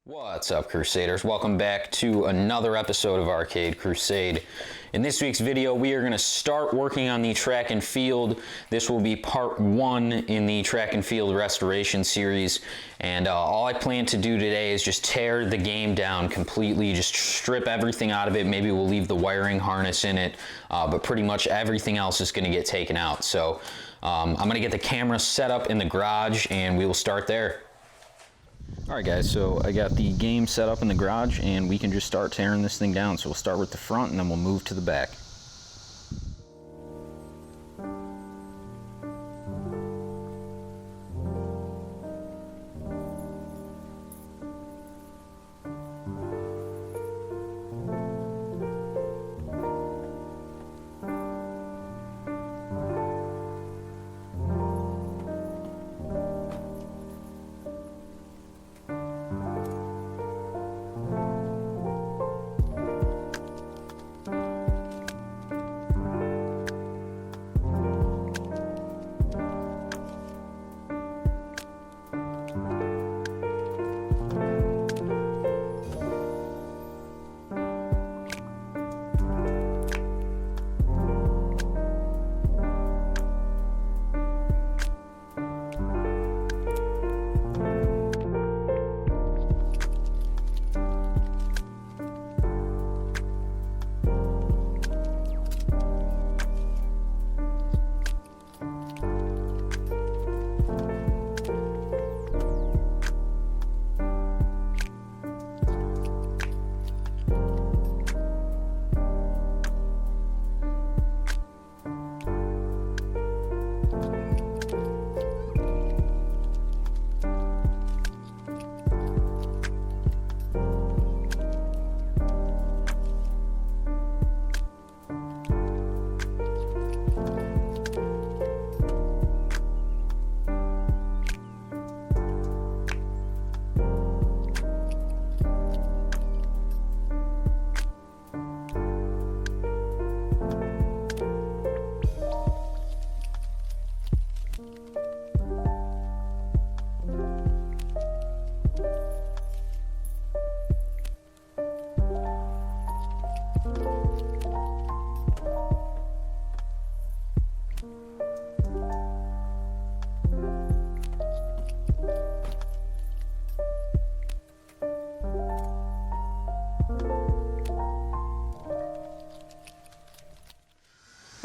What's up, Crusaders? Welcome back to another episode of Arcade Crusade. In this week's video, we are going to start working on the track and field. This will be part 1 in the track and field restoration series. And all I plan to do today is just tear the game down completely, just strip everything out of it. Maybe we'll leave the wiring harness in it, but pretty much everything else is going to get taken out. So I'm going to get the camera set up in the garage and we will start there. Alright guys, so I got the game set up in the garage and we can just start tearing this thing down. So we'll start with the front and then we'll move to the back.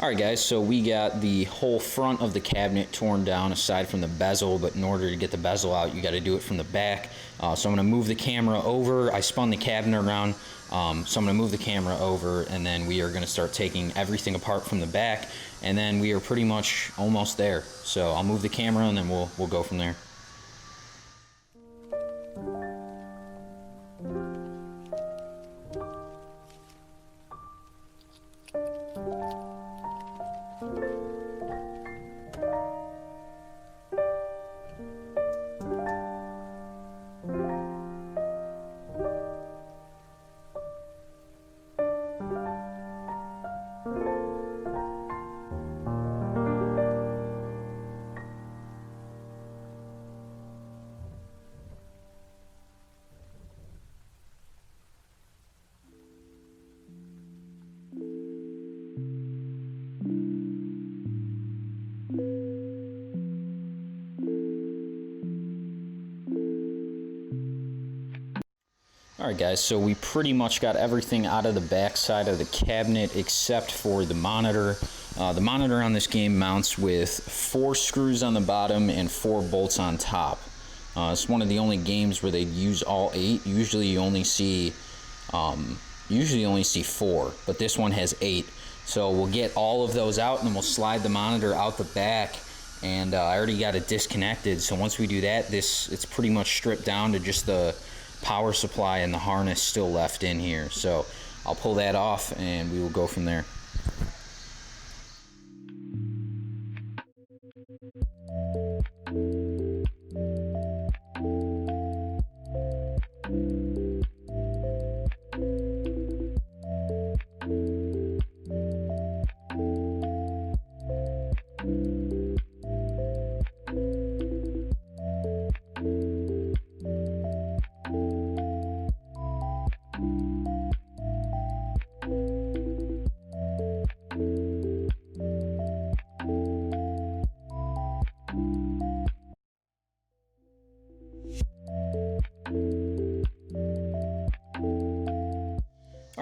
Alright guys, so we got the whole front of the cabinet torn down aside from the bezel, but in order to get the bezel out, you got to do it from the back. So I'm going to move the camera over. I spun the cabinet around, so I'm going to move the camera over, and then we are going to start taking everything apart from the back, and then we are pretty much almost there. So I'll move the camera, and then we'll go from there. Alright guys, so we pretty much got everything out of the back side of the cabinet except for the monitor. The monitor on this game mounts with 4 screws on the bottom and 4 bolts on top. It's one of the only games where they use all 8. Usually you only see 4, but this one has 8. So we'll get all of those out and then we'll slide the monitor out the back. And I already got it disconnected, so once we do that, it's pretty much stripped down to just the power supply and the harness still left in here. So I'll pull that off and we will go from there.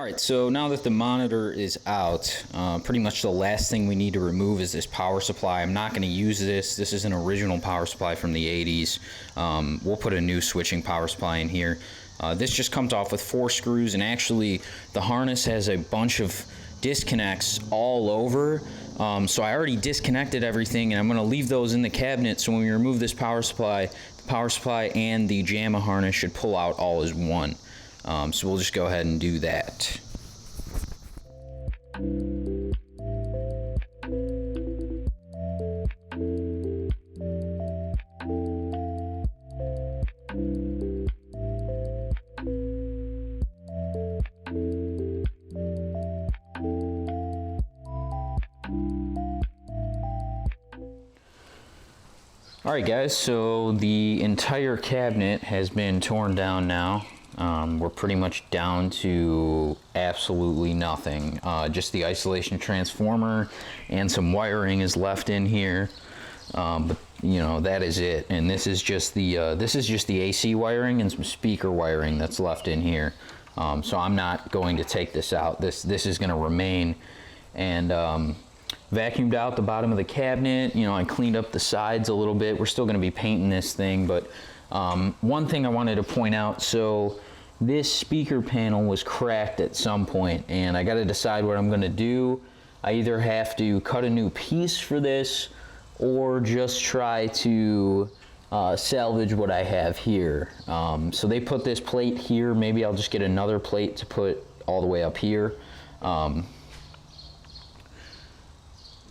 All right, so now that the monitor is out, pretty much the last thing we need to remove is this power supply. I'm not going to use this. This is an original power supply from the 80s. We'll put a new switching power supply in here. This just comes off with 4 screws, and actually the harness has a bunch of disconnects all over. So I already disconnected everything, and I'm going to leave those in the cabinet, so when we remove this power supply, the power supply and the JAMA harness should pull out all as one. So we'll just go ahead and do that. Alright guys, so the entire cabinet has been torn down now. We're pretty much down to absolutely nothing. Just the isolation transformer and some wiring is left in here. But you know, that is it. And this is just the AC wiring and some speaker wiring that's left in here. So I'm not going to take this out. This is going to remain. And vacuumed out the bottom of the cabinet. You know, I cleaned up the sides a little bit. We're still going to be painting this thing, but one thing I wanted to point out, so this speaker panel was cracked at some point, and I got to decide what I'm going to do. I either have to cut a new piece for this or just try to salvage what I have here. So they put this plate here. Maybe I'll just get another plate to put all the way up here. But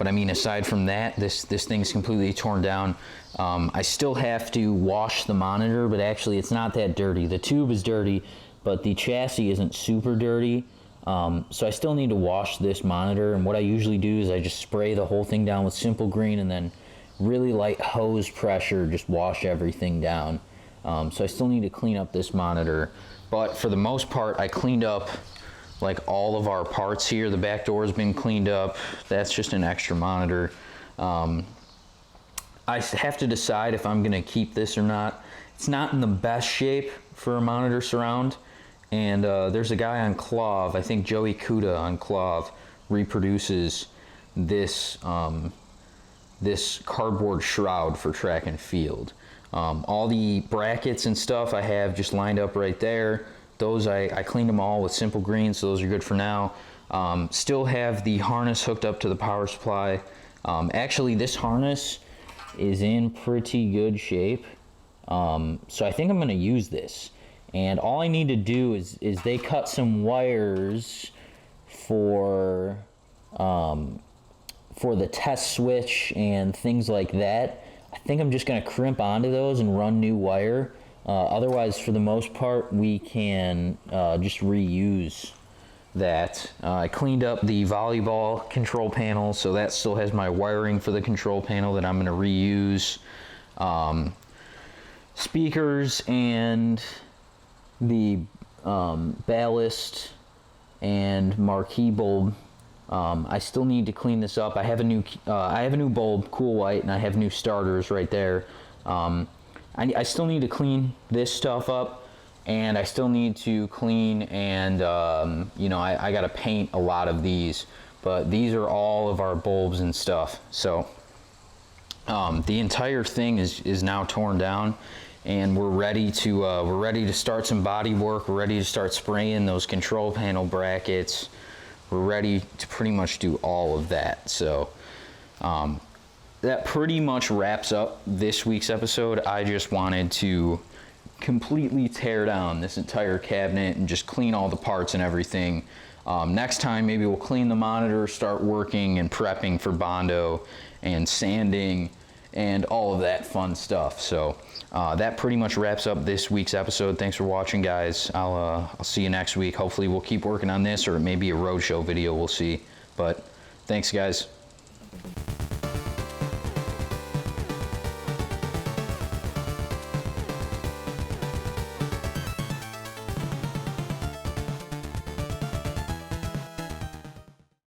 I mean, aside from that, this thing's completely torn down. I still have to wash the monitor, but actually it's not that dirty. The tube is dirty, but the chassis isn't super dirty. So I still need to wash this monitor, and what I usually do is I just spray the whole thing down with Simple Green and then really light hose pressure, just wash everything down. So I still need to clean up this monitor, but for the most part I cleaned up like all of our parts here. The back door has been cleaned up. That's just an extra monitor. I have to decide if I'm gonna keep this or not. It's not in the best shape for a monitor surround. And there's a guy on Clav, I think Joey Kuda on Clav, reproduces this, this cardboard shroud for track and field. All the brackets and stuff I have just lined up right there. Those I cleaned them all with Simple Green, so those are good for now. Still have the harness hooked up to the power supply. Actually, this harness is in pretty good shape. So I think I'm going to use this. And all I need to do is they cut some wires for the test switch and things like that. I think I'm just going to crimp onto those and run new wire. Otherwise, for the most part, we can just reuse that. I cleaned up the volleyball control panel, so that still has my wiring for the control panel that I'm going to reuse. Speakers and the ballast and marquee bulb. I still need to clean this up. I have a new bulb, cool white, and I have new starters right there. I still need to clean this stuff up, and I still need to clean and you know, I got to paint a lot of these, but these are all of our bulbs and stuff. So the entire thing is now torn down, and we're ready to start some body work. We're ready to start spraying those control panel brackets. We're ready to pretty much do all of that. So that pretty much wraps up this week's episode. I just wanted to completely tear down this entire cabinet and just clean all the parts and everything. Next time, maybe we'll clean the monitor, start working and prepping for Bondo and sanding and all of that fun stuff. So that pretty much wraps up this week's episode. Thanks for watching, guys. I'll see you next week. Hopefully we'll keep working on this, or it may be a roadshow video, we'll see. But thanks, guys.